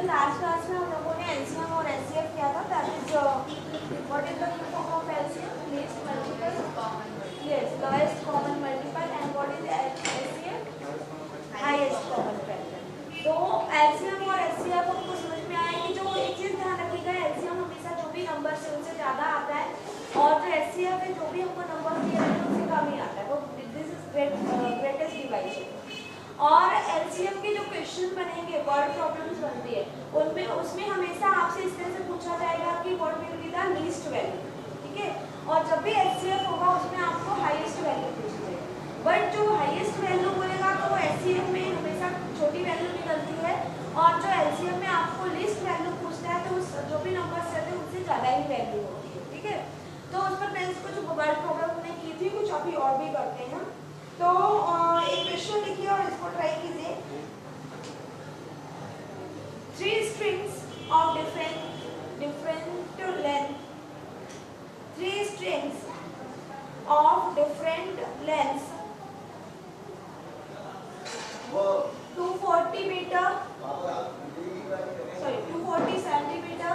Last class में हम लोगों ने एलसीएम और एचसीएफ किया था। That is what is the form of LCM? Least multiple, yes, lowest common multiple, and what is HCF? Highest common factor. तो LCM और एचसीएफ हमको समझ में आया कि जो एक चीज ध्यान रखिएगा, एलसीएम हमेशा जो भी नंबर से उनसे ज्यादा आता है, और जो एचसीएफ है जो भी हमको नंबर दिए रहते हैं उससे कम ही आता है। वो दिस इज ग्रेटेस्ट डिवाइजन। और एलसीएम के जो क्वेश्चन बनेंगे, वर्ड प्रॉब्लम्स बनती है, उनमें उसमें हमेशा आपसे इस तरह से पूछा जाएगा कि what will be the least value, ठीक है। और जब भी एचसीएफ होगा उसमें आपको हाईएस्ट वैल्यू पूछी जाएगी। बट जो हाईएस्ट वैल्यू बोलेगा तो वो एचसीएफ में हमेशा छोटी वैल्यू निकलती है, और जो एलसीएम में आपको लीस्ट वैल्यू पूछता है तो उस जो भी नंबर्स रहते हैं उससे ज़्यादा ही वैल्यू होती है, ठीक है। तो उस पर फ्रेंड्स कुछ वर्ड प्रॉब्लम हमने की थी, कुछ अभी और भी करते हैं। तो एक क्वेश्चन लिखिए और इसको ट्राई कीजिए। 3 strings of different length, 3 strings of different lengths, 240 meter, sorry 240 centimeter,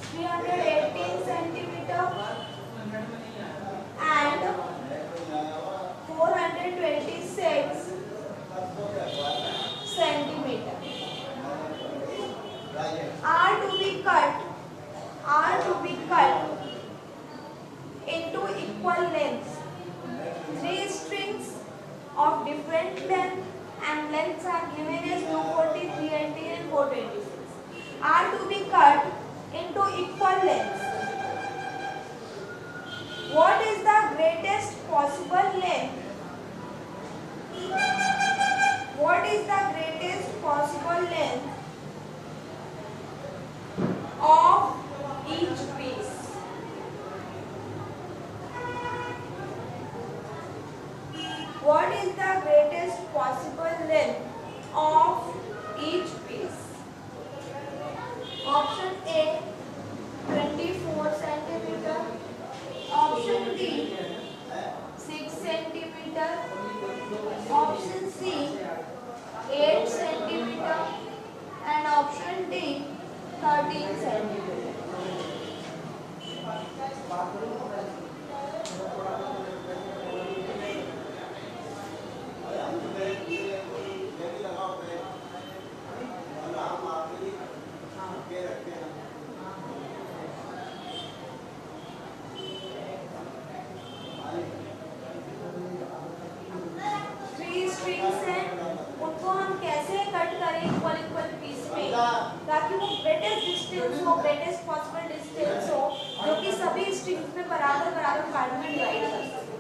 318 centimeter and 426 centimeter are to be cut into equal lengths. 3 strings of different length and lengths are given as 240, 318 and 426 are to be cut into equal lengths. What is the greatest possible length? What is the greatest possible length of each piece? What is the greatest possible length of each piece? Option A 24 centimeter, option B 6 centimeter, option C 8 centimeter and option D 13 centimeter. ताकि वो greatest distance हो, greatest possible distance हो, जो कि सभी strings में बराबर बराबर पार्ट में डिवाइड कर सके।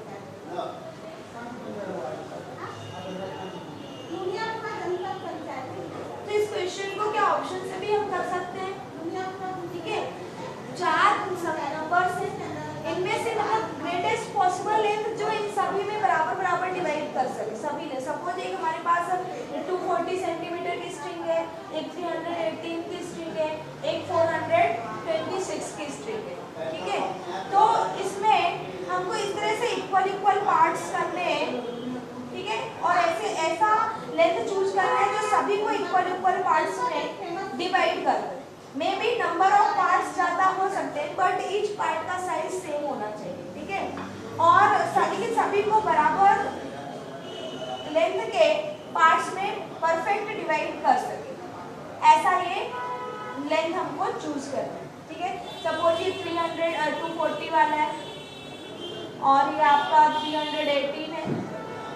तो इस क्वेश्चन को क्या ऑप्शन से भी हम कर सकते हैं, ठीक है। 4 नंबर्स हैं, इनमें से मतलब ग्रेटेस्ट पॉसिबल लेंथ जो इन सभी में बराबर बराबर डिवाइड कर सके, सभी ने। सपोज एक हमारे पास 240 सेंटीमीटर की स्ट्रिंग है, एक 318 की स्ट्रिंग है, एक 426 की स्ट्रिंग है, ठीक है। तो इसमें हमको इस तरह से इक्वल पार्ट्स करने हैं, ठीक है, और ऐसा लेंथ चूज करना है जो सभी को इक्वल पार्ट्स में डिवाइड कर दे। May be number of parts ज़्यादा हो सकते हैं बट ईच पार्ट का साइज सेम होना चाहिए, ठीक है। और सभी को बराबर लेंथ के पार्ट्स में परफेक्ट डिवाइड कर सके, ऐसा ये लेंथ हमको चूज करना है, ठीक है। सपोज ये 240 वाला है और ये आपका 318 है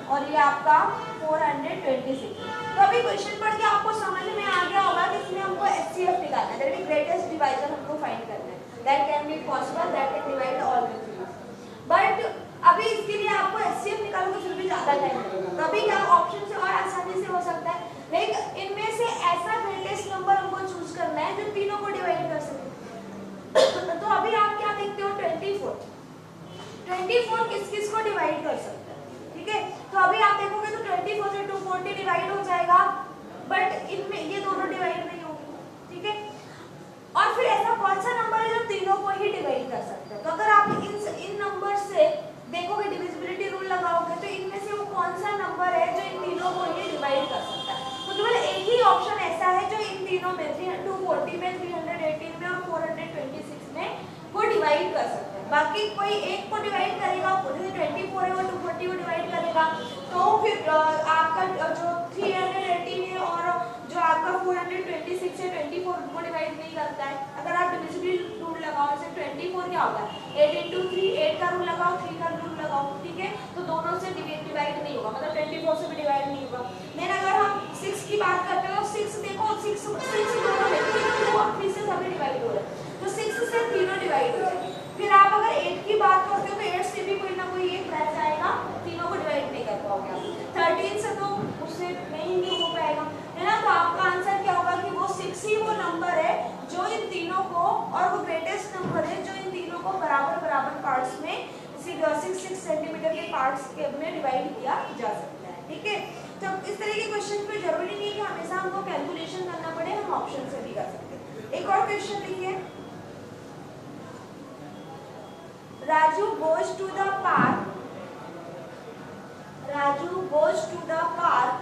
और ये आपका 426। तो अभी क्वेश्चन पढ़ के आपको समझ में आ गया होगा कि इसमें हमको एचसीएफ निकालना है, दैट इज ग्रेटेस्ट डिवाइजर हमको फाइंड करना है। That can be possible, that can divide all the threes. But अभी इसके लिए आपको एचसीएफ निकालोगे फिर भी ज्यादा टाइम लगेगा, तो अभी क्या ऑप्शन से और आसानी से हो सकता है, लेकिन इनमें से ऐसा ग्रेटेस्ट नंबर हमको चूज करना है जो तीनों को डिवाइड कर सके। तो अभी आप क्या देखते हो, 24 किस किस को डिवाइड कर सकते हैं, ठीक है। तो अभी आप देखोगे तो 24 से 240 डिवाइड हो जाएगा, बट इनमें ये दोनों डिवाइड नहीं होंगे, ठीक है। और फिर ऐसा कौन सा नंबर है जो तीनों को ही डिवाइड कर सकते हैं? तो अगर आप इन नंबर से देखोगे, डिविजिबिलिटी रूल लगाओगे, तो इनमें से वो कौन सा नंबर है जो इन तीनों को ही डिवाइड कर सकता है? तो केवल एक ही ऑप्शन ऐसा है जो इन तीनों में 240 में, 318 में और 426 में वो डिवाइड कर सकते हैं। बाकी कोई एक को डिवाइड करेगा, जैसे 24 है वो 240 को डिवाइड करेगा, तो फिर आपका जो 318 है और जो आपका 426 है 24 को डिवाइड नहीं करता है। अगर आप डिविजिबल रूल लगाओ, जैसे 24 क्या होगा 8 × 3, 8 का रूल लगाओ, 3 का रूल लगाओ, ठीक है, तो दोनों से डिवाइड नहीं होगा, मतलब 24 से भी डिवाइड नहीं होगा। लेकिन अगर हम 6 की बात करते हैं तो 6 देखो 6 दोनों में 2 और 3 से सभी डिवाइड हो रहे हैं, तो 6 से तीनों डिवाइड हो जाएंगे। फिर आप अगर 8 की बात करते हो तो 8 से भी कोई ना कोई एक रह जाएगा, तीनों को डिवाइड नहीं कर पाओगे आप। 13 से तो उससे नहीं हो पाएगा, है ना। तो आपका आंसर क्या होगा कि वो 6 ही वो नंबर है जो इन तीनों को, और वो ग्रेटेस्ट नंबर है जो इन तीनों को बराबर बराबर पार्ट्स में 6 सेंटीमीटर के पार्ट्स के में डिवाइड किया जा सकता है, ठीक है। तो इस तरह के क्वेश्चन पे जरूरी नहीं है कि हमेशा हमको कैलकुलेशन करना पड़े, हम ऑप्शन से भी कर सकते हैं। एक और क्वेश्चन लिखिए, Raju goes to the park. Raju goes to the park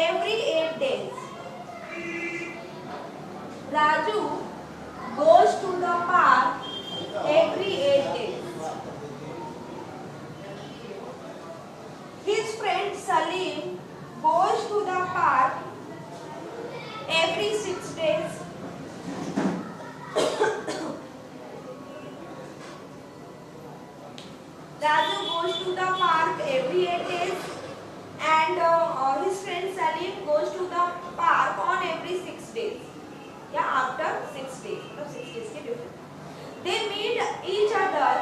every 8 days. Raju goes to the park every 8 days. His friend Salim goes to the park every 6 days. Raju goes to the park every 8 days and his friend Salim goes to the park on every 6 days. Yeah, after 6 days. So 6 days के different. They meet each other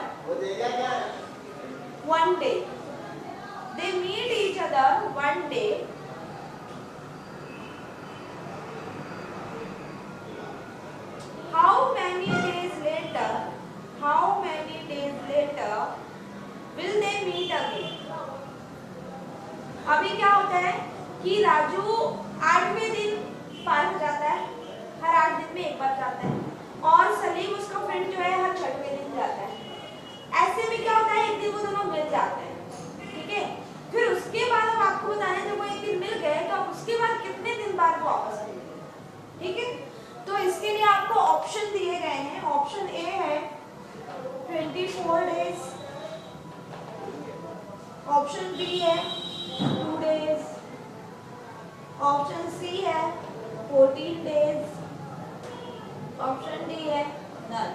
one day. They meet each other one day. How many days later? How many days later will they meet again? अभी क्या होता है कि राजू 8वें दिन park जाता है, हर 8 दिन में एक बार जाता है, और सलीम उसका फ्रेंड जो है हर 6वें दिन जाता है। ऐसे में क्या होता है, एक दिन वो दोनों मिल जाते हैं, ठीक है। फिर उसके बाद अब आपको बताना है, जब वो एक दिन मिल गए तो अब उसके बाद कितने दिन बाद वो वापस मिलेंगे, ठीक है। तो इसके लिए आपको ऑप्शन दिए गए हैं। ऑप्शन ए है 24 डेज, ऑप्शन बी है 2 डेज, ऑप्शन सी है 14 डेज, ऑप्शन डी है नन।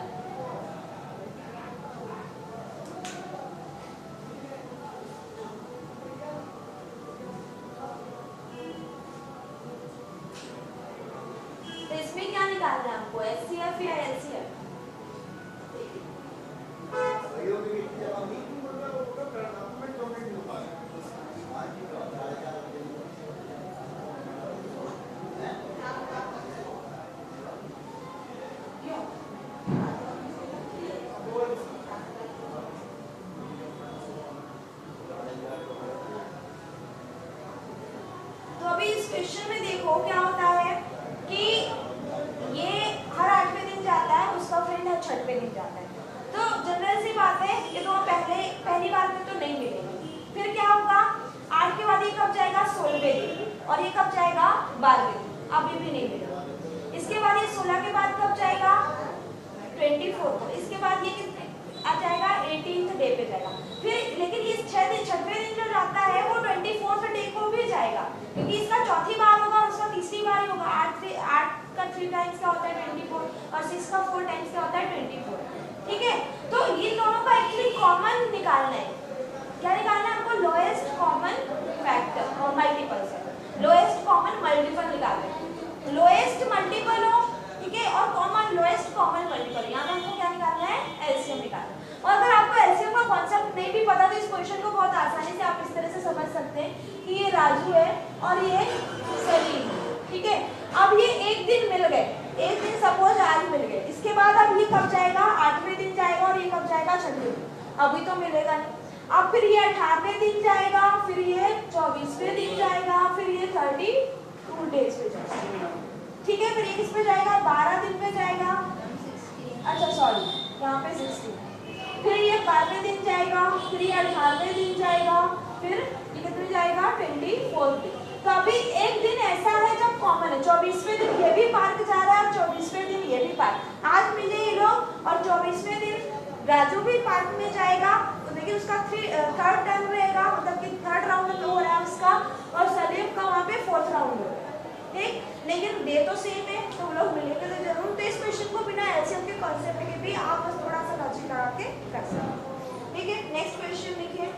तो इसमें क्या निकालना है हमको, एचसीएफ या एलसीएफ? तो अभी इस क्वेश्चन में देखो क्या होता है कि ये हर 8वें दिन जाता है, उसका फ्रेंड हर 6वें दिन जाता है। तो जनरल सी बात है, ये तो पहली बार में तो नहीं मिलेंगे। फिर क्या होगा, 8 के बाद ये कब जाएगा 16वें दिन, और ये कब जाएगा 12वें दिन, अभी भी नहीं मिलेगा। इसके बाद ये 16 के बाद कब जाएगा 24 को, इसके बाद ये कितने आ जाएगा 18th डे पे जाएगा। फिर लेकिन ये 6वें दिन जो जाता है वो 24th डे को भी जाएगा, क्योंकि इसका चौथी बार होगा और उसका तीसरी बार ही होगा। 8 का 3 टाइम्स क्या होता है 24, और 6 का 4 टाइम्स क्या होता है 24, ठीक है। तो इन दोनों का एक्चुअली कॉमन निकालना है। क्या निकालना है हमको, लोएस्ट कॉमन फैक्टर और मल्टीपल से लोएस्ट कॉमन मल्टीपल निकालना है। लोएस्ट मल्टीपल हो, ठीक है, और कॉमन लोएस्ट कॉमन मल्टीपल, यहाँ हमको क्या निकालना है, एलसीएम निकालना है। और अगर आपको एलसीएम का कॉन्सेप्ट नहीं भी पता तो इस क्वेश्चन को बहुत आसानी से आप इस तरह से समझ सकते हैं कि ये राजू है और ये सलीम, ठीक है। अब ये एक दिन मिल गए, एक दिन सपोज आज मिल गए, इसके बाद अब ये कब जाएगा 8वें दिन जाएगा, और ये कब जाएगा 6वें दिन, अभी तो मिलेगा नहीं। अब फिर ये 18वें दिन जाएगा, फिर ये 24वें दिन जाएगा, फिर ये 32 डेज पे जाएगा, ठीक है। फिर ये किस पे जाएगा 12 दिन पे जाएगा, अच्छा सॉरी यहाँ पे 16, फिर ये 12वें दिन जाएगा, फिर ये 18वें दिन जाएगा, फिर ये कितने जाएगा जाएगा 24 दिन। तो अभी एक दिन ऐसा है जब कॉमन है, 24वें दिन ये भी पार्क जा रहा है और 24वें दिन ये भी पार्क। आज मिले ये लोग और 24वें दिन राजू भी पार्क में जाएगा, लेकिन उसका थर्ड टर्न रहेगा, मतलब कि थर्ड राउंड हो रहा है उसका, और सलीम का वहाँ पे फोर्थ राउंड हो रहा है, ठीक। लेकिन डे तो सेम है, तो लोग मिलेंगे तो जरूर। तो इस क्वेश्चन को बिना एलसीएम के कॉन्सेप्ट के भी आप बस थोड़ा सा लॉजिक लगा के कर सकते हैं, ठीक है। नेक्स्ट क्वेश्चन लिखिए।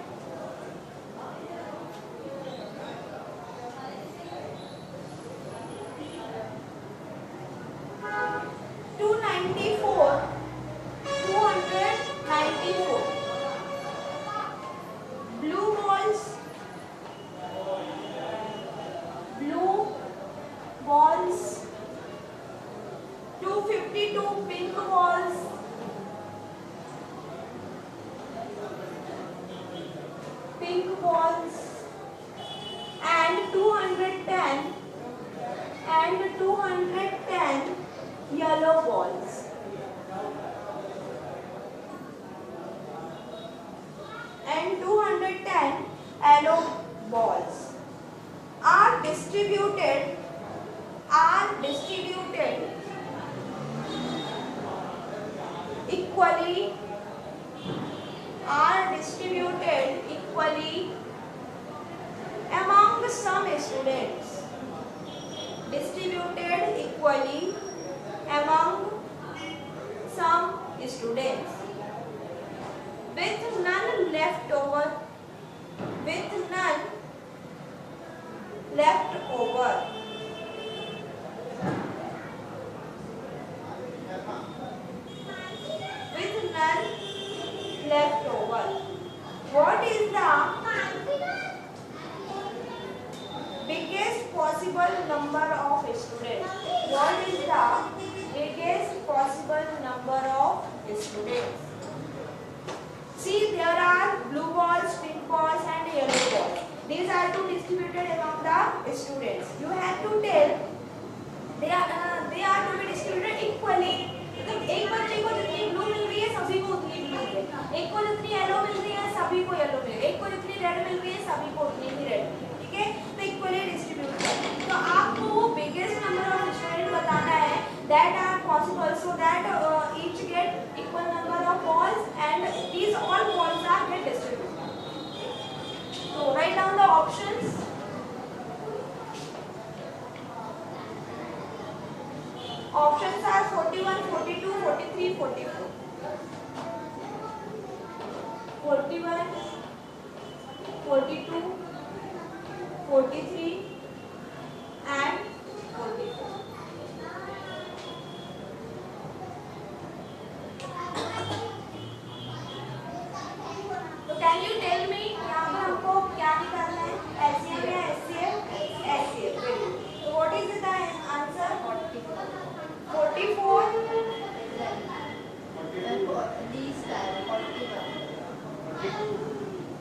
Options are 41, 42, 43, 44. 41, 42, 43 and 44. So can you tell me यहाँ पर हमको क्या निकालना है? LCM या HCF? HCF. Very good. So what is the answer? 44. These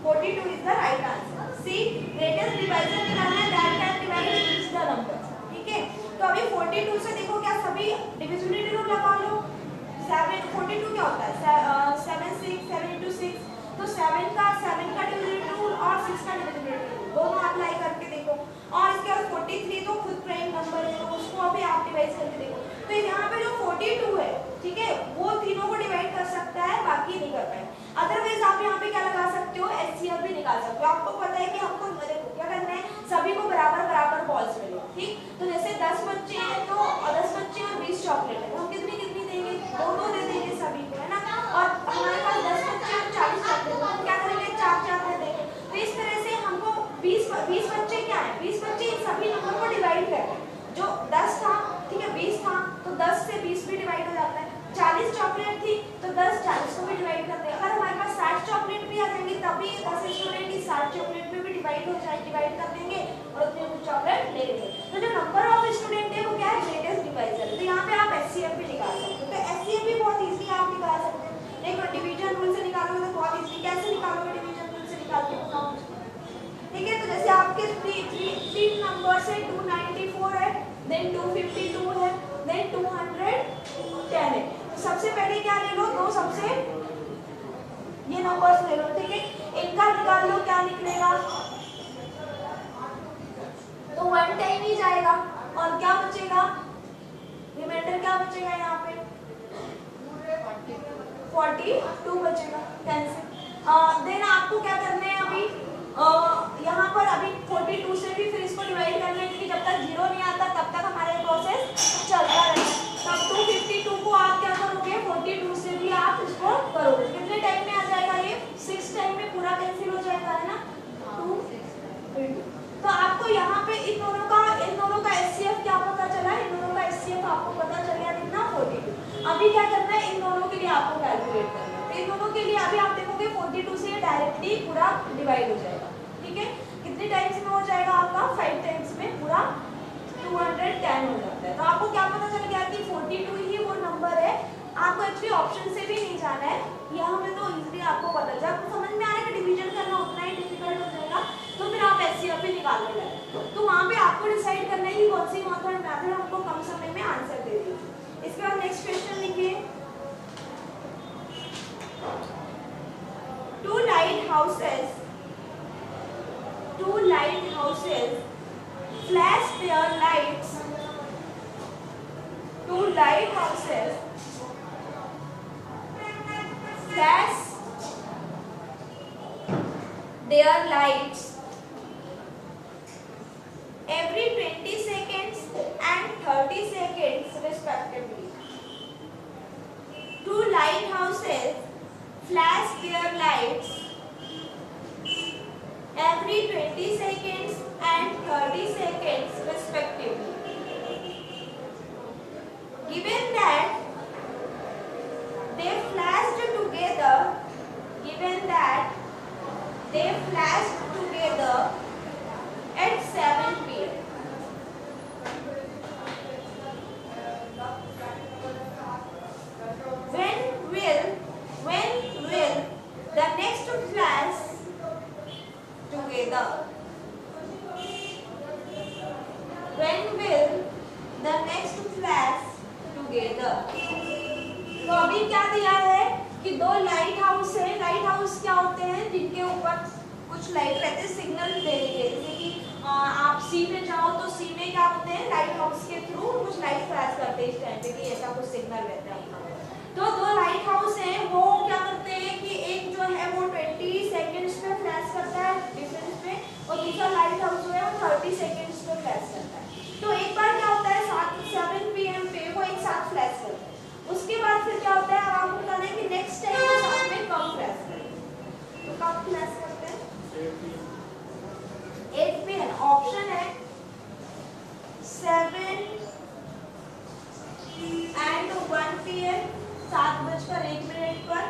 42 is the right answer. See, greatest divisor निकालना है, that can divide each the number. ठीक है? तो अभी 42 से देखो क्या सभी डिविजिबिलिटी रूल लगा लो। 42 क्या होता है? 7 6 7 into 6, तो 7 का डिविजिबिलिटी रूल और 6 का डिविजिबिलिटी रूल दोनों अप्लाई करके देखो। और इसके बाद 43 तो खुद प्राइम नंबर है, तो उसको अभी आप डिवाइड करके देखो। तो यहाँ पे जो 42 है, ठीक है, वो तीनों को डिवाइड कर सकता है, बाकी नहीं कर पाए। अदरवाइज आप यहाँ पे क्या लगा सकते हो? HCF भी निकाल सकते हो। आपको पता है कि हमको देखो क्या करना है, सभी को बराबर बराबर बॉल्स मिले, ठीक। तो जैसे 10 बच्चे हैं तो 10 बच्चे और 20 चॉकलेट है, तो हम कितनी कितनी देंगे? दोनों दे देंगे सभी को, है ना। और हमारे पास 10 बच्चे और 40 चॉकलेट, तो हम क्या करेंगे? 4 दे देंगे। तो इस तरह से हमको 20 बच्चे क्या है? 20 बच्चे इन सभी नंबर को डिवाइड करते हैं। जो 10 था, ठीक है, 20 था, तो 10 से 20 भी डिवाइड हो जाता है। 40 चॉकलेट थी तो 10 40 को भी डिवाइड करते हैं। अगर हमारे पास 60 चॉकलेट भी आ जाएंगे तभी 10 स्टूडेंट इस 60 चॉकलेट में भी डिवाइड हो जाए, डिवाइड कर देंगे और उतने कुछ चॉकलेट ले लेंगे। तो जो नंबर ऑफ स्टूडेंट है वो क्या है? ग्रेटेस्ट डिवाइजर है। तो यहाँ पे आप HCF भी निकाल सकते हो। तो HCF भी बहुत इजीली आप निकाल सकते हैं। देखो डिवीजन रूल से निकालोगे तो बहुत इजीली। कैसे निकालोगे? डिवीजन रूल से निकाल के बताओ, ठीक है। तो जैसे आपके 3 नंबर से 294 है, देन 252 है, देन 210 है। तो सबसे पहले क्या ले लो? दो सबसे ये नंबर्स ले लो, ठीक है। इनका निकाल लो, क्या निकलेगा? 1 टाइम ही जाएगा और क्या बचेगा, रिमाइंडर क्या बचेगा यहाँ पे 42 बचेगा कैंसिल। देन आपको क्या करना है अभी यहाँ पर अभी 42 से भी फिर इसको डिवाइड करना है क्योंकि जब तक 0 नहीं आता तब तक हमारा ये प्रोसेस चलता रहेगा। तब 252 को आप क्या करोगे 42 से भी आप इसको करोगे, कितने टाइम में आ जाएगा ये 6 टाइम में पूरा कैंसिल हो जाएगा है ना 2। तो आपको यहाँ पे इन दोनों का एचसीएफ क्या पता चला, इन दोनों का एचसीएफ आपको पता चल गया कितना 42। अभी क्या करना है इन दोनों के लिए आपको कैलकुलेट करना है। तो इन दोनों के लिए अभी आप देखोगे 42 से डायरेक्टली पूरा डिवाइड हो जाएगा, ठीक है। कितने टाइम्स में हो जाएगा आपका 5 टाइम्स में पूरा 210 हो जाता है। तो आपको क्या पता चल गया कि 42 ही वो नंबर है। आपको एक्चुअली ऑप्शन से भी नहीं जाना है, यहाँ में तो इजीली आपको पता चला। आपको समझ में आ रहा है कि डिवीजन करना उतना ही डिफिकल्ट हो जाएगा तो फिर आप एचसीएफ भी निकालने लगे। तो वहाँ पे आपको डिसाइड करना है कि कौन सी मेथड हमको कम समय में आंसर दे देगी। इसके बाद नेक्स्ट क्वेश्चन लिखिए, 2 lighthouses flash their lights. 2 lighthouses flash their lights every 20 seconds and 30 seconds respectively. 2 lighthouses flash their lights every 20 seconds and 30 seconds respectively. Given that they flashed together at 7 p.m. When will the next flash together? When will the next flash together? तो अभी क्या दिया है कि 2 light house है। Light house क्या होते हैं जिनके ऊपर कुछ लाइट रहते हैं सिग्नल देने के, जैसे कि आप सी में जाओ तो सी में क्या होते हैं लाइट हाउस के थ्रू कुछ लाइट फ्लैश करते हैं इस टाइम पे कि ऐसा कुछ सिग्नल रहता है। तो 2 लाइट हाउस हैं वो क्या करते हैं कि एक जो है वो 20 सेकंड्स में फ्लैश करता है डिफरेंस पे और दूसरा लाइट हाउस जो है वो 30 सेकंड्स में फ्लैश करता है। तो एक बार क्या होता है 7 PM पे वो एक साथ फ्लैश करता है, उसके बाद फिर क्या होता है आपको बताना है कि नेक्स्ट टाइम वो साथ में कब फ्लैश करेंगे। तो कब फ्लैश करते हैं 8 PM। ऑप्शन है 7 and 1 PM 7:01 पर।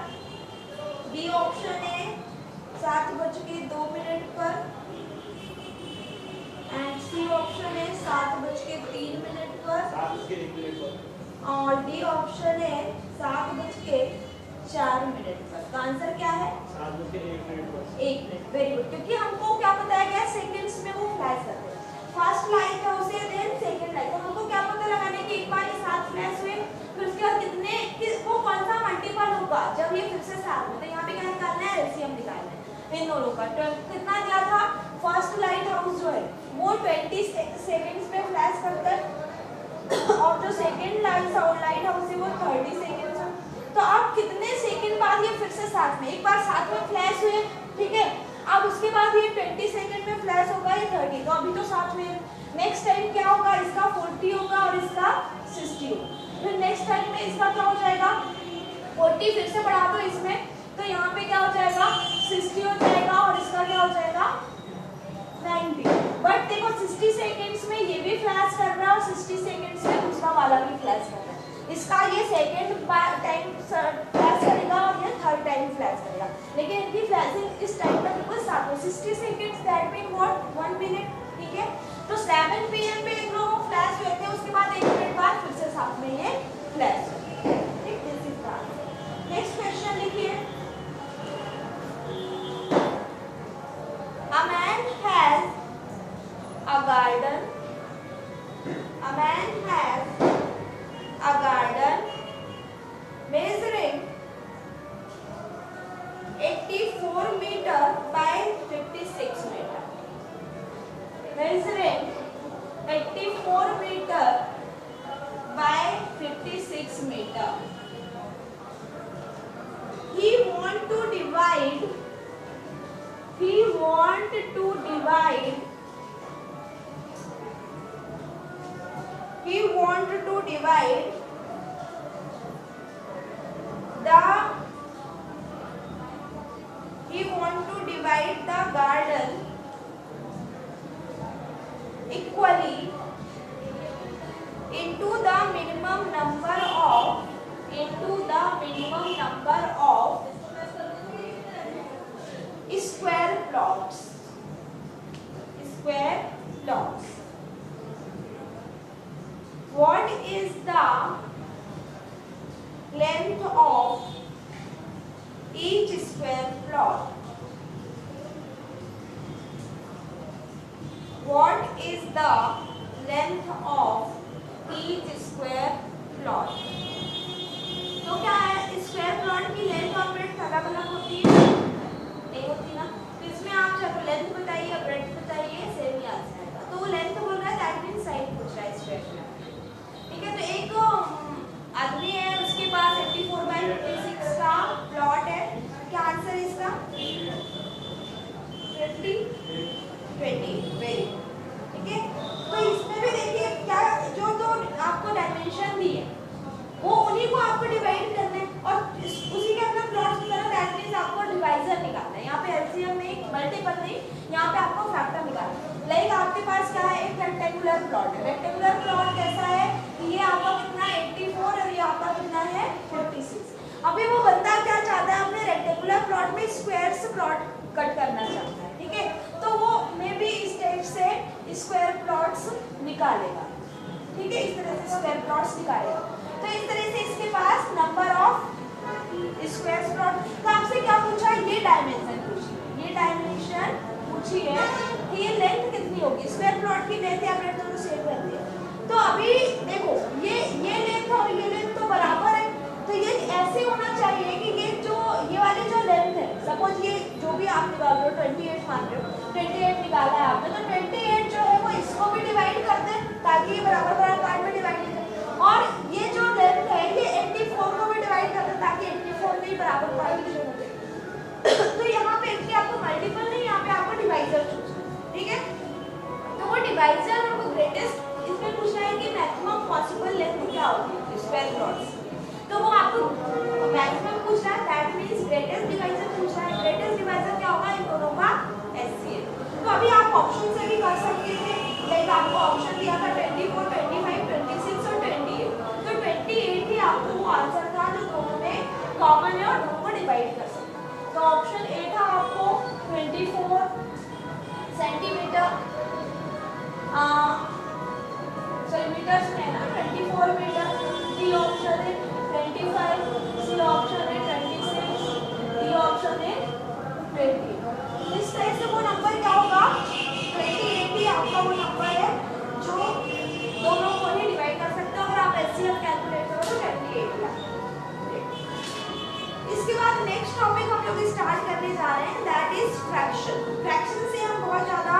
बी ऑप्शन है 7:02 पर एंड सी ऑप्शन है 7:03 पर और डी ऑप्शन है 7:04 पर। तो आंसर क्या है 7:01 पर। 1 मिनट, वेरी गुड। क्योंकि हमको क्या पता है क्या सेकंड्स में वो फ्लैश करते हैं। फर्स्ट लाइट हाउस है देन सेकंड लाइट, तो हमको क्या पता लगाना है कि एक बार ये 7 फ्लैश हुए फिर उसके बाद वो कौन सा मल्टीपल होगा जब ये फिर से 7 में। तो यहाँ पे क्या निकालना है एलसीएम निकालना है इन दोनों का। कितना दिया था फर्स्ट लाइट हाउस जो है वो 20 सेकंड्स में फ्लैश करता है और जो सेकंड लाइट हाउस है वो 30 सेकंड्स में। तो अब कितने सेकंड बाद ये फिर से 7 में, एक बार 7 में फ्लैश हुए ठीक है, अब उसके बाद ये 20 सेकंड में फ्लैश होगा ये 30, तो अभी तो 7 में। नेक्स्ट टाइम क्या होगा इसका 40 होगा और इसका 60 होगा। फिर नेक्स्ट टाइम में इसका क्या हो जाएगा 40 फिर से बढ़ा दो इसमें तो यहाँ पे क्या हो जाएगा 60 हो जाएगा और इसका क्या हो जाएगा 90। बट देखो 60 सेकंड्स में ये भी फ्लैश कर रहा है और 60 सेकंड्स में दूसरा वाला भी फ्लैश कर रहा है। इसका ये सेकंड टाइम फ्लैश करेगा और ये थर्ड टाइम फ्लैश करेगा, लेकिन इनकी फ्लैशिंग इस टाइम पर बिल्कुल साथ में 60 seconds that mean what 1 minute ठीक है। तो 7 PM पे इन लोगों फ्लैश हुए थे, उसके बाद 1 मिनट बाद फिर से साथ में ये फ्लैश ठीक। This is the next question लिखिए, a man has a garden measuring 84 meter by 56 meter, measuring he want to divide the garden equally into the minimum number of square plots. What is the length of each square plot? What is the length of each square plot? तो क्या है, square plot की length और breadth अलग अलग होती है, नहीं होती ना? तो इसमें आप चाहे लेंथ बताइए या ब्रेड्थ बताइए, सेम ही आ जाएगा। तो वो लेंथ बोल रहा है, दैट मींस साइड पूछ रहा है स्क्वायर प्लॉट। ठीक है, तो एक आदमी है, उसके पास 84/56 का प्लॉट है। क्या आंसर है इसका? 20। वेरी, ठीक है। तो इसमें भी देखिए क्या, जो तो आपको डायमेंशन दी है वो उन्हीं को आपको डिवाइड करना है और उसी के अंदर प्लॉट्स की तरह, दैट मींस आपको डिवाइजर निकालना है। यहाँ पे एलसीएम नहीं, मल्टीपल नहीं, यहाँ पे आपको फैक्टर निकालना है। लाइक आपके पास क्या है, एक रेक्टेंगुलर प्लॉट है। रेक्टेंगुलर प्लॉट कैसा है, ये आपका कितना 84 और ये आपका कितना है 46। अभी वो बंदा क्या चाहता है, अपने रेक्टेंगुलर प्लॉट में स्क्वायर्स प्लॉट कट करना चाहता है। ठीक है, तो वो मे बी इस टाइप से स्क्वायर प्लॉट्स निकालेगा। ठीक है, इस तरह से स्क्वायर प्लॉट्स निकालेगा। तो इस तरह से इसके पास नंबर ऑफ स्क्वायर प्लॉट। तो आपसे क्या पूछा है, ये डायमेंशन पूछी है कि ये लेंथ कितनी होगी। स्क्वायर प्लॉट की लेंथ या ब्रेड्थ दोनों सेम रहती है। तो अभी देखो ये लेंथ और ये लेंथ तो बराबर है, तो ये ऐसे होना चाहिए कि ये वाली जो लेंथ है, सपोज ये जो भी आप निकाल रहे हो 28 मान रहे हो, 28 निकाला है आपने, तो 28 जो है वो इसको भी डिवाइड कर दें ताकि ये बराबर पार्ट में डिवाइड हो जाए, और ये जो लेंथ है ये 84 को भी डिवाइड कर दें ताकि 84 में ही बराबर पार्ट में डिवाइड हो जाए। तो यहाँ पे इसलिए आपको मल्टीपल नहीं, यहाँ पे आपको डिवाइजर चूज करना है। ठीक है, तो वो डिवाइजर और वो ग्रेटेस्ट, इसमें पूछना है कि मैक्सिमम पॉसिबल लेंथ क्या होगी स्क्वायर प्लॉट्स। तो वो आपको मैक्सिमम पूछ रहा है, दैट मींस ग्रेटेस्ट डिवाइजर पूछ रहा है। ग्रेटेस्ट डिवाइजर क्या होगा, इन दोनों का एचसीएफ। तो अभी आप ऑप्शन से भी कर सकते हैं। लाइक आपको ऑप्शन दिया था 24, 25, 26 और 28। तो 28 ही आपको वो आंसर था जो दोनों में कॉमन है और दोनों को डिवाइड कर सकते हैं। तो ऑप्शन ए था आपको 24 सेंटीमीटर, सॉरी मीटर्स में है ना, 24 मीटर। बी ऑप्शन है 25, सी ऑप्शन है 26, डी ऑप्शन है 20। इस तरह से वो नंबर क्या होगा, 28 ही आपका वो नंबर है जो दोनों को ही डिवाइड कर सकते हो। अगर आप एचसीएफ कैलकुलेट करो तो 28 है। इसके बाद नेक्स्ट टॉपिक हम लोग स्टार्ट करने जा रहे हैं, दैट इज फ्रैक्शन। फ्रैक्शन से हम बहुत ज़्यादा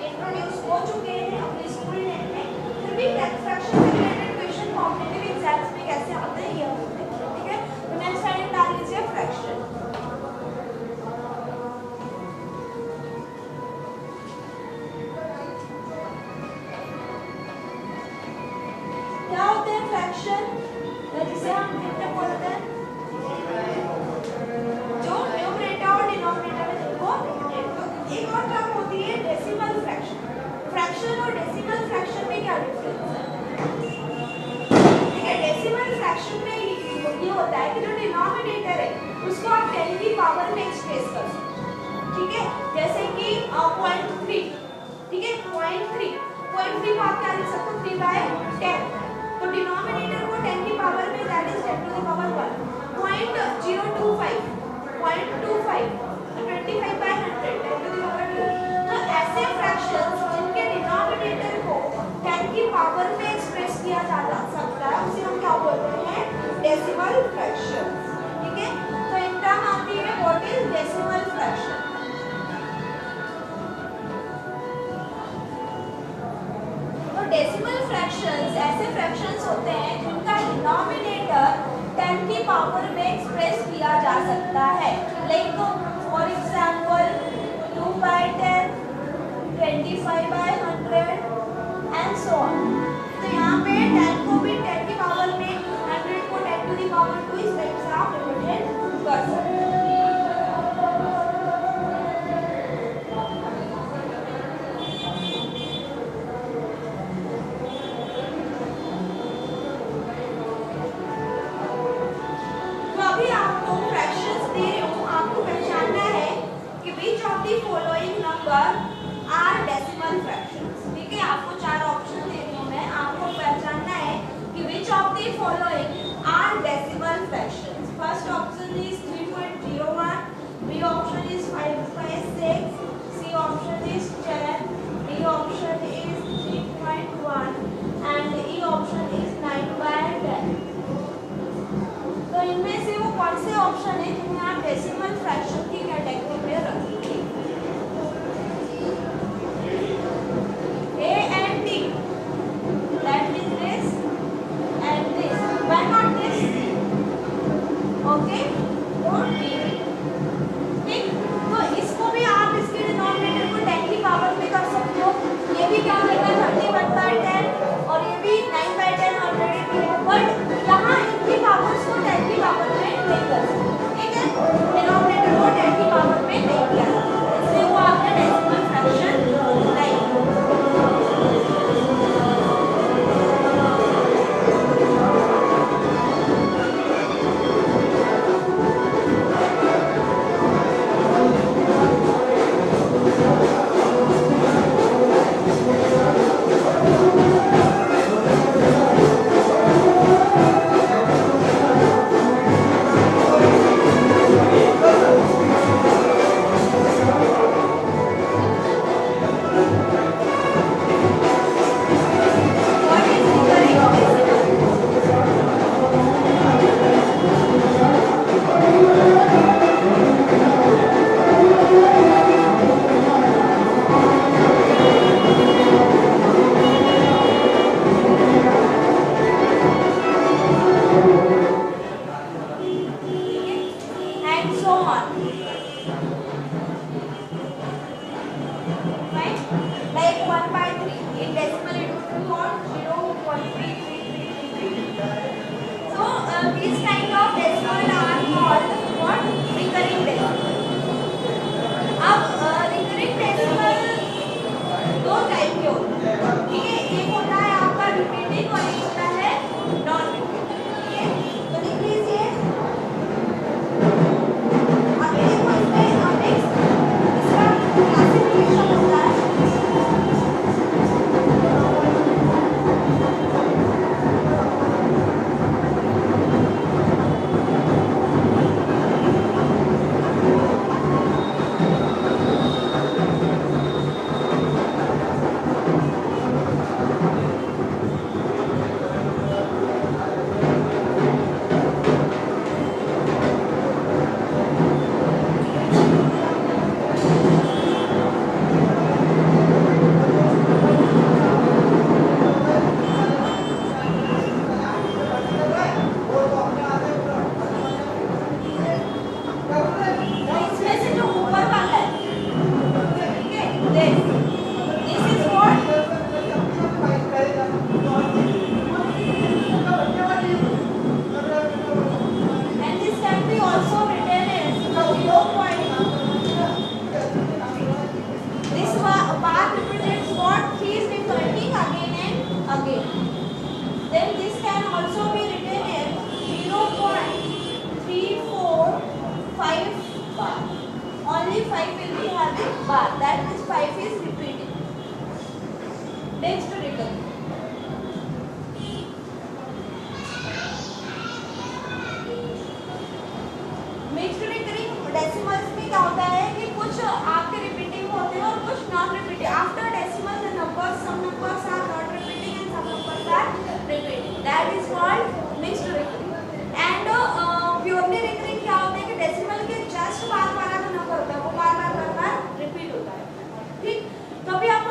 इंट्रोड्यूस हो चुके हैं अपने स्कूल टाइम में, फिर भी फ्रैक्शन से रिलेटेड क्वेश्चन कॉम्पिटिटिव एग्जाम्स में कैसे आते हैं ये हम देखेंगे। ठीक है, तो नेक्स्ट टाइम डाल लीजिए फ्रैक्शन। क्या होते हैं फ्रैक्शन, जिसे हम कितने बोलते हैं, जो न्यूमरेटर और डिनोमिनेटर में जिनको। एक और टर्म होती है डेसिमल फ्रैक्शन। फ्रैक्शन और डेसिमल फ्रैक्शन में क्या डिफरेंस है? ठीक है, डेसिमल फ्रैक्शन में ये होता है कि जो डिनोमिनेटर है उसको आप 10 की पावर में एक्सप्रेस कर सकते हैं। ठीक है, जैसे कि 0.3, ठीक है, 0.3 को आप क्या लिख सकते हो, 3/10। तो डिनोमिनेटर को 10 की पावर में, that is 10 to the power 1। 0.025 0.25 तो 25/100 10 टू द पावर 2। तो ऐसे फ्रैक्शंस जिनके डिनोमिनेटर को 10 की पावर में एक्सप्रेस किया जा सकता है उसे हम क्या बोलते हैं, डेसिमल फ्रैक्शन। ठीक है, तो एक टर्म आती है व्हाट इज डेसिमल फ्रैक्शन। तो डेसिमल फ्रैक्शंस ऐसे फ्रैक्शंस होते हैं जिनका डिनोमिनेटर 10 की पावर में एक्सप्रेस किया जा सकता है। Like for example the following number are decimal fractions. ठीक है, आपको चार ऑप्शन दे रही हूं मैं, आपको पहचानना है कि which of the following are decimal fractions. First option is 3.01, B option is 5/6, C option is 10, D option is 3.1 and E option is 9/10। तो इनमें से वो कौन से ऑप्शन है जिन्हें आप डेसिमल फ्रैक्शन की कैटेगरी में रखेंगे? A and D, that means this and this. Why not this? Okay, तो D। ठीक, तो इसको भी आप इसके डिनोमिनेटर को 10 की पावर में कर सकते हो। ये भी क्या होगा 31/10 और ये भी 9/10 ऑलरेडी भी है, बट यहाँ इनकी पावर्स को 10 की पावर में नहीं कर सकते। ठीक है, डिनोमिनेटर को 10 की पावर में नहीं किया इसलिए वो आपका डेसिमल फ्रैक्शन नहीं।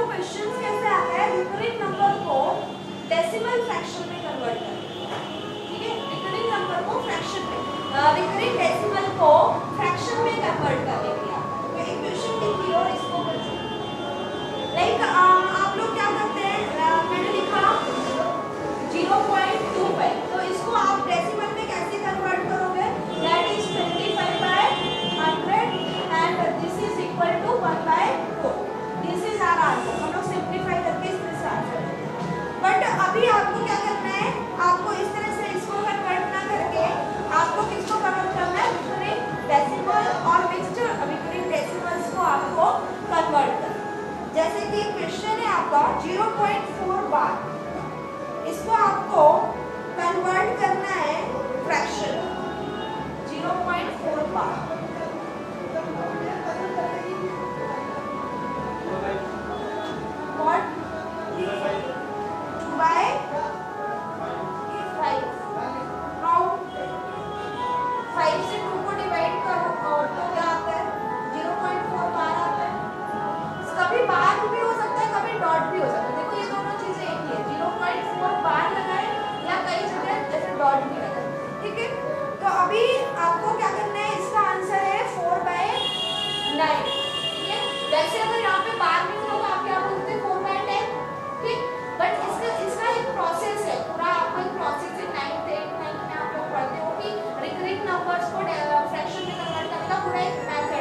क्वेश्चंस कैसे आता है, रिकरिंग 0.4 बार, इसको आपको कन्वर्ट करना है फ्रैक्शन 0.4 बार। What? 2/5। How? 5 से 2 को डिवाइड करो तो क्या आता है? 0.4 बार आता है। कभी बार भी हो सकता है, कभी डॉट भी हो सकता है। देखो ये दोनों चीजें एक ही है, 0.4 बार लगाए या कई जगह जैसे डॉट भी लगाए, ठीक है। तो अभी आपको क्या करना है, इसका आंसर है 4/9, ठीक है। वैसे अगर यहाँ पे बार नहीं होता तो आप क्या बोलते 4/10, ठीक। बट इसका एक प्रोसेस है, पूरा आपको एक प्रोसेस है 9th 8th 9th में आप लोग पढ़ते हो कि रिकरिंग नंबर्स को फ्रैक्शन में कन्वर्ट करने का पूरा एक मेथड है।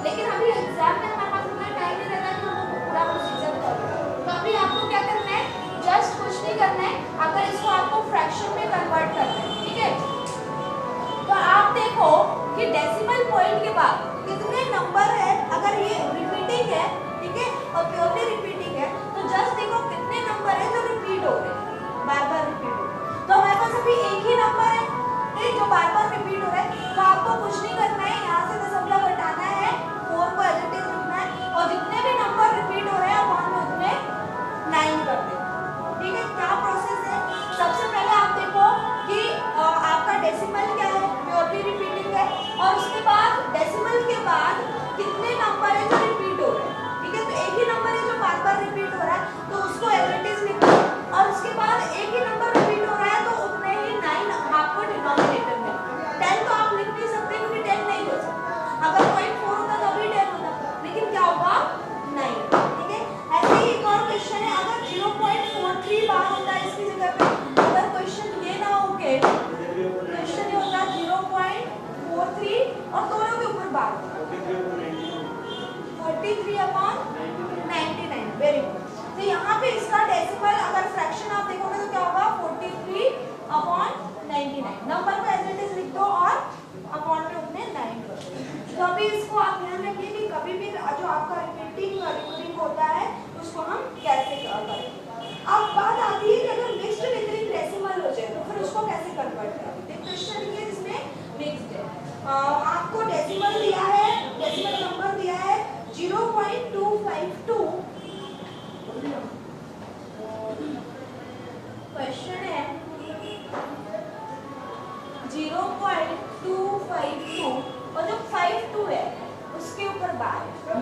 लेकिन अभी एग्जाम में हमारे पास उतना टाइम नहीं रहता कि हम पूरा प्रोसीजर करें। तो अभी आपको क्या करना है, जस्ट कुछ नहीं करना है, अगर इसको आपको फ्रैक्शन में कन्वर्ट करना है, ठीक है। तो आप देखो कि डेसिमल पॉइंट के बाद कितने नंबर है, अगर ये रिपीटिंग है, ठीक है, और प्योरली रिपीटिंग है, तो जस्ट देखो कितने नंबर है जो रिपीट हो रहे हैं, बार-बार रिपीट हो रहे हैं। तो हमारे पास अभी एक ही नंबर है, ठीक, जो बार-बार रिपीट हो रहा है। तो आपको कुछ नहीं करना है, यहाँ से दशमलव हटाना है, 4 को एज इट इज लिखना है, और जितने भी नंबर रिपीट हो रहे हैं वहां में उतने 9 कर देना, ठीक है। क्या प्रोसेस है, सबसे पहले आप देखो कि आपका डेसिमल क्या है, प्योरली रिपीटिंग है, और उसके बाद डेसिमल के बाद कितने नंबर है जो रिपीट हो रहे हैं, ठीक है। तो एक ही नंबर है जो बार-बार रिपीट हो रहा है, तो उसको एज इट इज लिखो, और उसके बाद एक ही नंबर रिपीट हो रहा है तो उतने ही 9 आपको डिनोमिनेटर में। 10 तो आप लिख नहीं सकते क्योंकि 10 नहीं हो सकता, अगर 0.4 होता तभी 10 होता, लेकिन क्या होगा 9, ठीक है। ऐसे ही एक और क्वेश्चन है, अगर 0.43 बार होता है इसकी जगह पे, अगर क्वेश्चन ये ना हो के क्वेश्चन ये होता 0.43 और दोनों के ऊपर बार 43/99, वेरी गुड। तो यहाँ पे इसका डेसिमल अगर फ्रैक्शन आप देखोगे तो क्या होगा 43/99, नंबर को एज इट इज लिख दो और अपॉन में उतने 9 कर दो। तो अभी इसको आप ध्यान रखिए कि कभी भी जो आपका रिकरिंग होता है उसको हम कैसे करें। अब बात आती है कि अगर मिक्स्ड रिकरिंग डेसिमल हो जाए तो फिर उसको कैसे कन्वर्ट करें। एक क्वेश्चन लिखिए जिसमें मिक्स्ड है, आपको डेसिमल दिया है, डेसिमल नंबर दिया है 0.252, क्वेश्चन है 0.252 और जो 52 है उसके ऊपर बार है।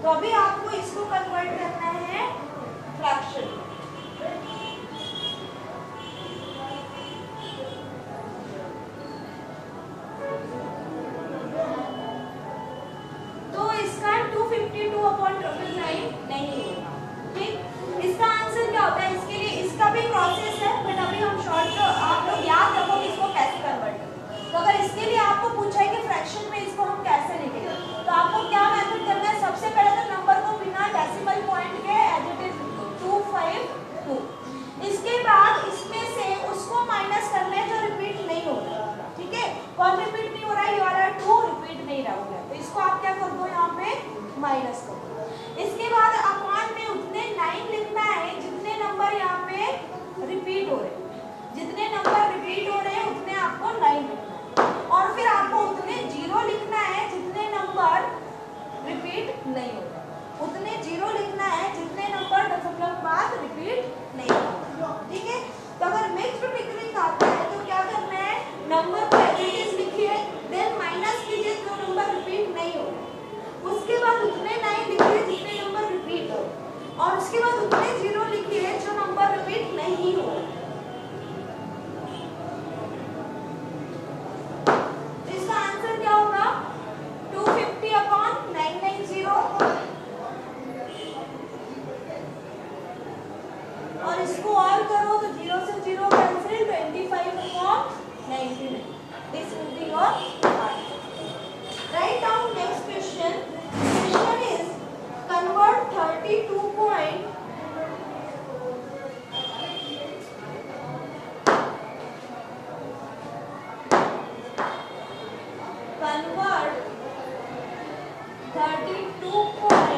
तो अभी आपको इसको कन्वर्ट करना है फ्रैक्शन में। तो इसका 252/999 नहीं होगा, ठीक। इसका आंसर क्या होता है, इसके लिए इसका भी प्रोसेस है, बट अभी हम शॉर्ट आप लोग याद रखो कि इसको कैसे कन्वर्ट करें। तो अगर इसके लिए आपको पूछा है कि फ्रैक्शन में इसको हम कैसे लिखेंगे, तो आपको क्या मेथड करना है, सबसे पहले तो नंबर को बिना डेसिमल पॉइंट के एज इट इज 252, इसके बाद इसमें से उसको माइनस करना है जो रिपीट नहीं हो रहा है, ठीक है। कौन रिपीट नहीं हो रहा है, ये वाला 2 रिपीट नहीं रहा है, तो इसको आप क्या कर दो, यहाँ पे माइनस कर दो। इसके बाद अपॉन में उतने 9 लिखना है जितने नंबर यहाँ पे रिपीट हो रहे हैं, जितने नंबर रिपीट हो रहे हैं उतने आपको 9 लिखना है, और फिर आपको उतने 0 लिखना है जितने नंबर रिपीट नहीं हो रहे, उतने 0 लिखना है जितने नंबर दशमलव बाद रिपीट नहीं हो रहे, ठीक है। तो अगर मिक्स्ड रिकरिंग आता है तो क्या करना है, नंबर को एज इट इज लिखिए, देन माइनस कीजिए जो नंबर रिपीट नहीं हो रहे, उसके बाद उतने 9 लिखिए जितने नंबर रिपीट हो, और उसके बाद उतने 0 लिखिए जो नंबर रिपीट नहीं हो। इसका आंसर क्या होगा 250/990, और इसको और करो तो 0 से 0 cancel, 25/99, this will be your answer. Write down next question. Question is convert 32 point convert 32 point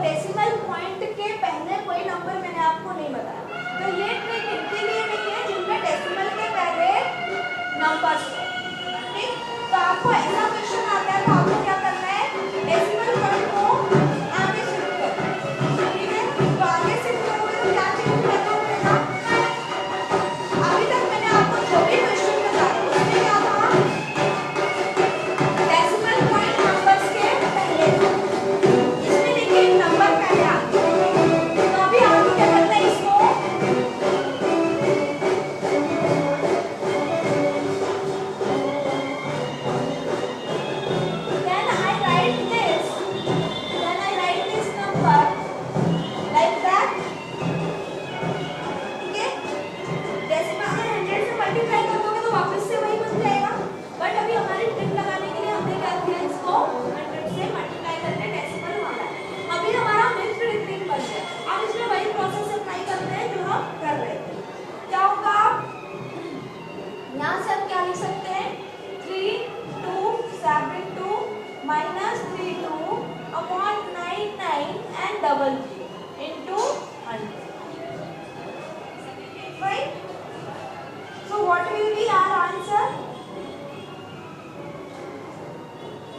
decimal point के पहले कोई नंबर मैंने आपको नहीं बताया। तो ये ट्रिक इनके लिए नहीं है जिनमें डेसिमल के पहले नंबर्स हो। ठीक, तो आपको ऐसा क्वेश्चन आता है तो आपको क्या करना है, डेसिमल पॉइंट को आगे शिफ्ट करना। ठीक है, तो आगे शिफ्ट करोगे तो क्या चेंज करना पड़ेगा। अभी तक मैंने आपको जो भी क्वेश्चन बताया उसमें क्या था, डेसिमल पॉइंट नंबर्स के पहले था। इसमें देखिए नंबर पहले आता है, तो अभी आपको क्या करना है, इसको double into 100, right? So what will be our answer?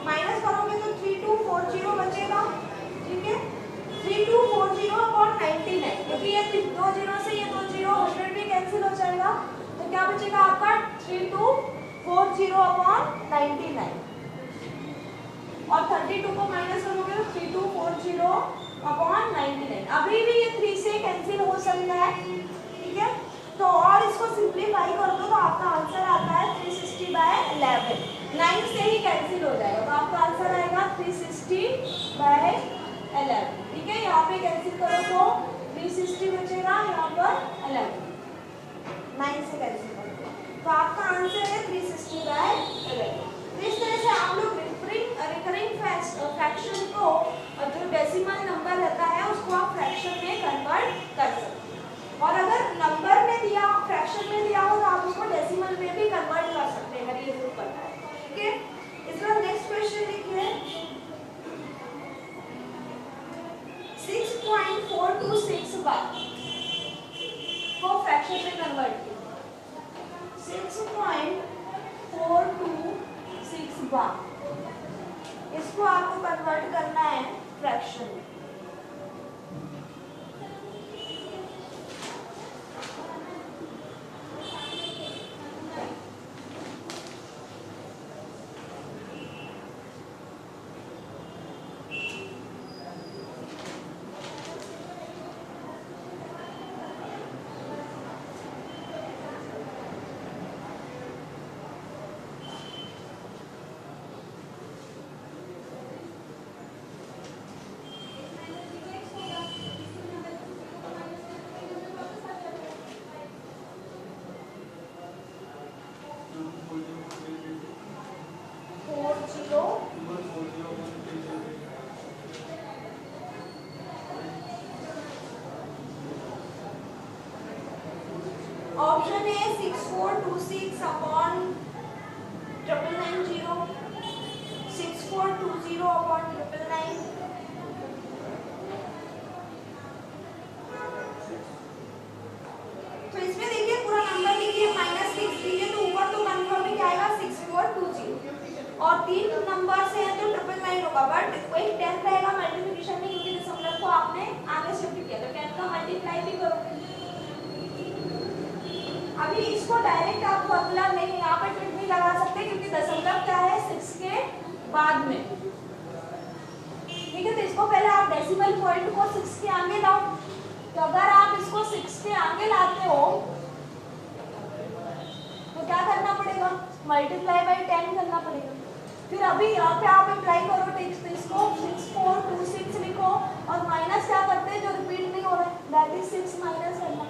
Minus करोगे तो 3240 बचेगा। ठीक है, 3240 अपॉन 99, क्योंकि ये दो जीरो से ये दो जीरो 100 भी कैंसिल हो जाएगा, तो क्या बचेगा आपका 3240 अपॉन 99, और 32 को माइनस करोगे तो 3240 अपॉन 99। अभी भी ये 3 से कैंसिल हो सकता है। ठीक है, तो और इसको सिंप्लीफाई कर दो तो आपका आंसर आता है 360/11। 9 से ही कैंसिल हो जाएगा तो आपका आंसर आएगा 360/11। ठीक है, यहाँ पे कैंसिल करो तो 360 बचेगा, यहाँ पर 11, 9 से कैंसिल कर दो तो आपका आंसर है 360/11। तो इस तरह से आप लोग रिकरिंग फ्रैक्शन को जो डेसिमल नंबर रहता है उसको आप फ्रैक्शन में कन्वर्ट कर सकते हैं, और अगर नंबर में दिया फ्रैक्शन में दिया हो तो आप उसको डेसिमल में भी कन्वर्ट कर सकते हैं, अगर ये जरूर पता है। ठीक है, इसका नेक्स्ट क्वेश्चन देखिए 6.426 बार को फ्रैक्शन में कन्वर्ट किया, 6.426 बार, इसको आपको कन्वर्ट करना है फ्रैक्शन में। ऑप्शन ए 6426 अपॉन 990, 6420 अपॉन 999, तो इसमें देखिए पूरा नंबर लिखिए, -6 दीजिए तो ऊपर तो कंफर्म ही आएगा 6420, और 3 नंबर से है तो 999 होगा, बट कोई 10 रहेगा मल्टीप्लिकेशन में, क्योंकि दशमलव को आपने आगे शिफ्ट किया तो 10 का मल्टीप्लाई भी करोगे। अभी इसको डायरेक्ट आप फॉर्मूला नहीं यहाँ पर ट्रिक भी लगा सकते हैं, क्योंकि दशमलव क्या है 6 के बाद में। ठीक है, तो इसको पहले आप डेसिमल पॉइंट को 6 के आगे लाओ, तो अगर आप इसको 6 के आगे लाते हो तो क्या करना पड़ेगा, मल्टीप्लाई बाई 10 करना पड़ेगा। फिर अभी यहाँ पे आप अप्लाई करो टेक्स्ट, तो इसको 6426 लिखो, और माइनस क्या करते हैं जो रिपीट नहीं हो रहा है, दैट इज 6 माइनस करना,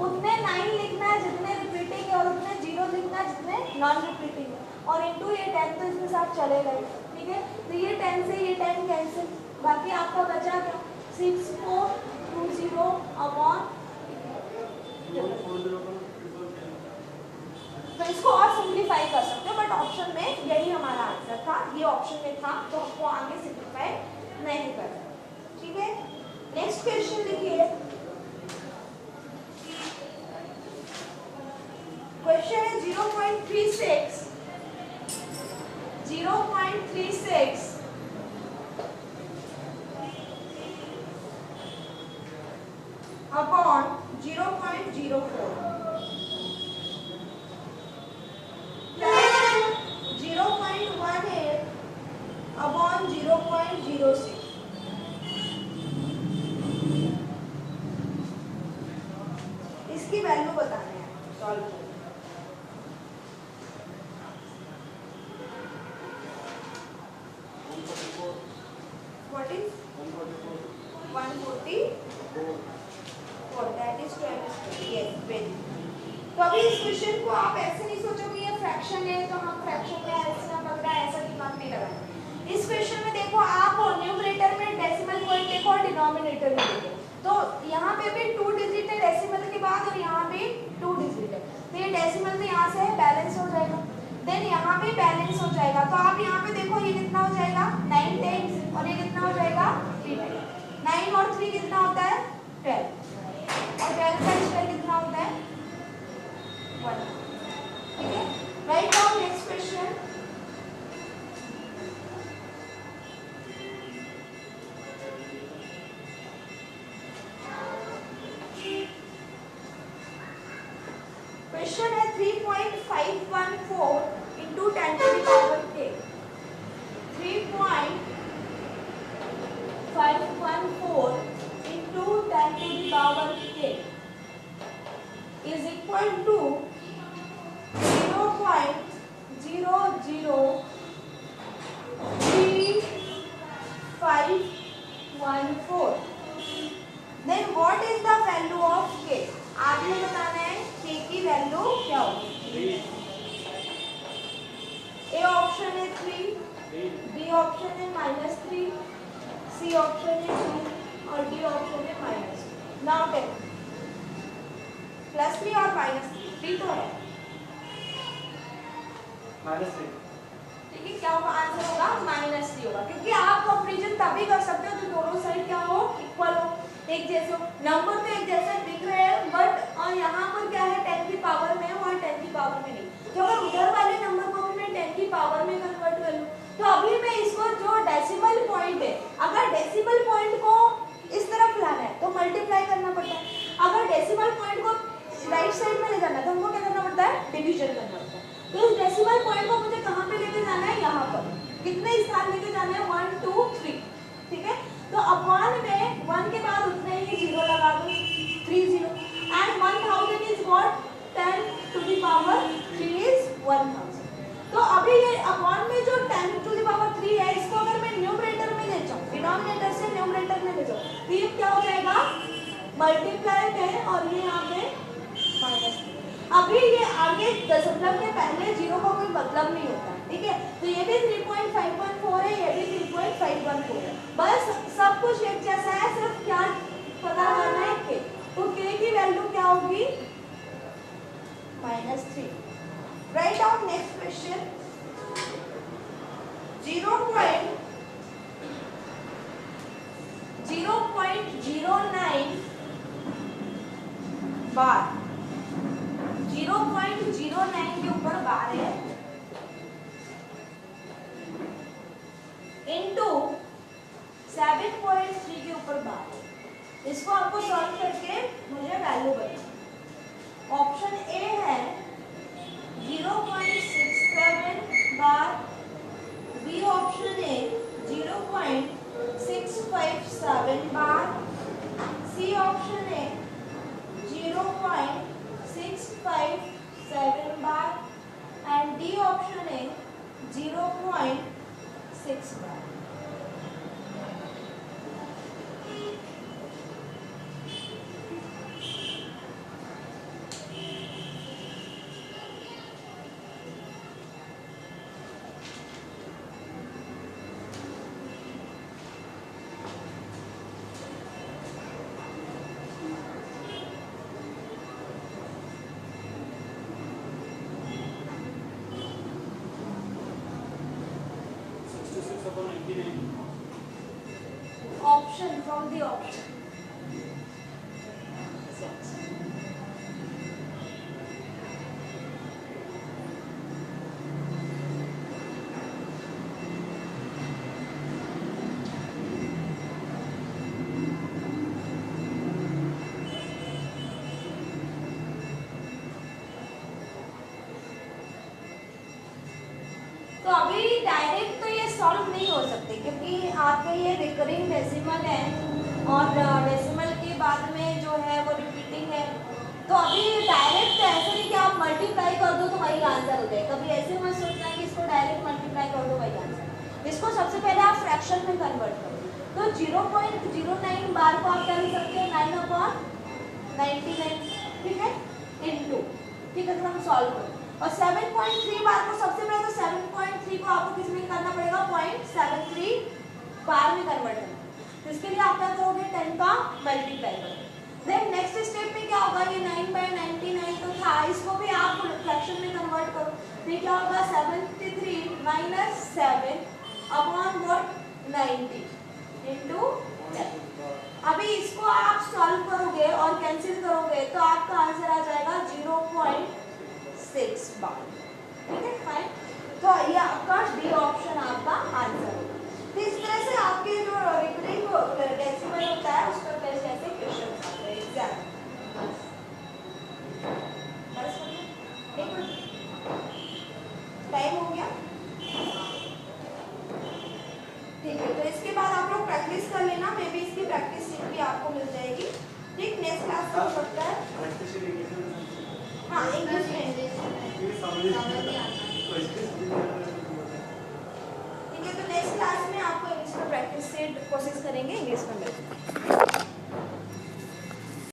उतने 9 लिखना है जितने रिपीटिंग है, और उतने 0 लिखना है जितने नॉन रिपीटिंग है, और इनटू ये 10 तो इसके साथ चलेगा ही। ठीक है, तो ये 10 से ये 10 कैंसिल, बाकी आपका बचा क्या 6420 अपॉन, तो इसको और सिंप्लीफाई कर सकते हो, बट ऑप्शन में यही हमारा आंसर था, ये ऑप्शन में था तो हमको आगे सिंप्लीफाई नहीं करना। ठीक है। नेक्स्ट क्वेश्चन लिखिए। क्वेश्चन है 0.36 अपॉन 0.04 प्लस 0.18 अपॉन 0.06। इसकी वैल्यू बतानी है, सॉल्व करो। What is 144? That is 12. Yes, very. तो अभी इस क्वेश्चन को आप ऐसे नहीं सोचोगे ये फ्रैक्शन है तो हम फ्रैक्शन में ऐसा पढ़ रहा है, ऐसा दिमाग नहीं लगाना। इस क्वेश्चन में देखो आप न्यूमरेटर में डेसिमल पॉइंट देखो और डिनोमिनेटर में देखो, तो यहाँ पे भी 2 डिजिट है डेसिमल के बाद और यहाँ भी 2 डिजिट है, तो ये डेसिमल में यहाँ से बैलेंस हो जाएगा, देन यहाँ भी बैलेंस हो जाएगा। तो आप यहाँ पे देखो ये कितना हो जाएगा 9 10 और ये कितना हो जाएगा 3 9 और 3 कितना होता है 12 और 12 का स्क्वायर कितना होता है 1। ठीक है, write down next question. Question है 3.514 into 10 to the power k। 3.514 into 10 to the power k is equal to 0.0033514। Then what is the value of k? आपने बताना है k की वैल्यू क्या होगी। ए ऑप्शन है 3, बी ऑप्शन है -3, C option है 2 और डी ऑप्शन है -2। नाउ टेक +3 और -3 तो है -3। ठीक है, क्या होगा आंसर होगा -3 होगा, क्योंकि आप कंपैरिजन तभी कर सकते हो जब दोनों साइड क्या हो इक्वल हो, एक जैसे हो। नंबर तो एक जैसा दिख रहे हैं बट यहाँ पर क्या है 10 की पावर में, वहाँ 10 की पावर में नहीं, तो अगर उधर वाले नंबर को भी मैं 10 की पावर में कन्वर्ट कर लूँ तो अभी मैं इसको जो डेसिमल पॉइंट है, अगर डेसिमल पॉइंट को इस तरफ लाना है तो मल्टीप्लाई करना पड़ता है, अगर डेसिमल पॉइंट को राइट साइड में ले जाना है तो हमको क्या करना पड़ता है डिवीजन करना पड़ता है। तो इस डेसिमल पॉइंट को मुझे कहाँ पे लेके जाना है, यहाँ पर कितने स्थान लेके जाना है 1 2 3। ठीक है, तो अपॉन में 1 के बाद उतने ही 0 लगा दो 3 0 and 1000 is what 10 to the power 3 is 1000। तो अभी ये अपॉन में जो 10 टू द पावर 3 है इसको अगर मैं न्यूमरेटर में ले जाऊं, डिनोमिनेटर से न्यूमरेटर में ले जाऊं तो ये क्या हो जाएगा मल्टीप्लाई में और ये यहाँ पे माइनस। अभी ये आगे दशमलव के पहले 0 का कोई मतलब नहीं होता है। ठीक है, तो ये भी 3.514 है, ये भी 3.514 है, बस सब कुछ एक जैसा है, सिर्फ क्या पता करना है के। तो के की वैल्यू क्या होगी -3। राइट डाउन नेक्स्ट क्वेश्चन 0.09 बार 0.09 के ऊपर बार है इनटू 7.3 के ऊपर बार है। इसको आपको सॉल्व करके मुझे वैल्यू बताना। ऑप्शन ए है 0.67 बार, बी ऑप्शन है 0.657 बार, सी ऑप्शन है 0.657 बार एंड डी ऑप्शन है 0.6 बार। Option from the option तो अभी डायरेक्ट तो ये सॉल्व नहीं हो सकते क्योंकि आपके ये रिकरिंग डेसिमल है और डेसिमल के बाद में जो है वो रिपीटिंग है। तो अभी डायरेक्ट ऐसे नहीं कि आप मल्टीप्लाई कर दो तो वही आंसर हो जाए। कभी ऐसे मत सोचना कि इसको डायरेक्ट मल्टीप्लाई कर दो वही आंसर। इसको सबसे पहले आप फ्रैक्शन में कन्वर्ट करो। तो 0.09 बार को आप क्या लिख सकते हो 9/99, ठीक है, इनटू, ठीक है, तो हम सॉल्व करो। और 7.3 बार को सबसे पहले तो 7.3 को आपको किस में करना पड़ेगा 0.73 बार में कन्वर्ट करना। तो इसके लिए आप क्या करोगे 10 का मल्टीप्लाई करोगे। देन नेक्स्ट स्टेप में क्या होगा, ये 9/99 तो था, इसको भी आप फ्रैक्शन में कन्वर्ट करो। तो क्या होगा 73 - 7 अपॉन व्हाट 90 इनटू 10। अभी इसको आप सॉल्व करोगे और कैंसिल करोगे तो आपका आंसर आ जाएगा 0.6 बार, ठीक है, फाइन। तो ये आपका डी ऑप्शन आपका आंसर होगा। तो इस तरह से आपके जो रिकरिंग डेसिमल होता है उस पर कैसे कैसे क्वेश्चन आते हैं एग्जाम। बस टाइम हो गया, ठीक है। तो इसके बाद आप लोग प्रैक्टिस कर लेना, मे बी इसकी प्रैक्टिस शीट भी आपको मिल जाएगी, ठीक। नेक्स्ट क्लास हो सकता है, हाँ इंग्लिश में, ठीक है। तो नेक्स्ट क्लास में आपको इंग्लिश में प्रैक्टिस शीट कोशिश करेंगे इंग्लिश में मिल